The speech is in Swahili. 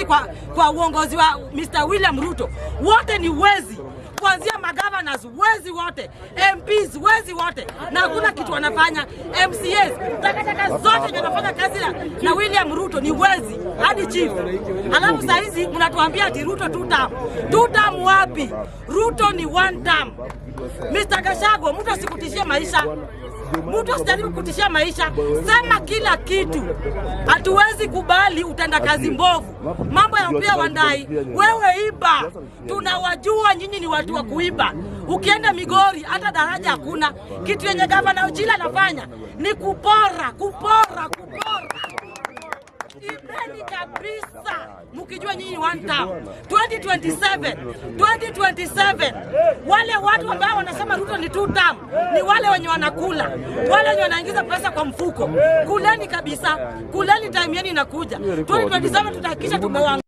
kazi kwa uongozi wa Mr. William Ruto. Wote ni wezi. Kuanzia magovernors wezi wote, MPs wezi wote, na hakuna kitu wanafanya. MCAs takataka zote wanafanya kazi na William Ruto ni wezi hadi chief. Alafu saa hizi mnatuambia ati Ruto 2 term. 2 term wapi? Ruto ni 1 term. Mr. Gachagua, mtu asikutishie maisha. Mtu asijaribu kutishia maisha. Sema kila kitu. Hatuwezi kubali utenda kazi mbovu. Mambo ya Opiah Wandayi, wewe iba. Tunawajua nyinyi ni watu wa kuiba. Ukienda Migori hata daraja hakuna. Kitu yenye gavana Ochila anafanya ni kupora. Ibeni kabisa. Mukijua nyinyi 1 term. 2027 wale watu ambao wanasema Ruto ni 2 term ni wale wenye wanakula, wale wenye wanaingiza pesa kwa mfuko. Kuleni kabisa, kuleni, time yenu inakuja. 2027 tutahakikisha tumewanga.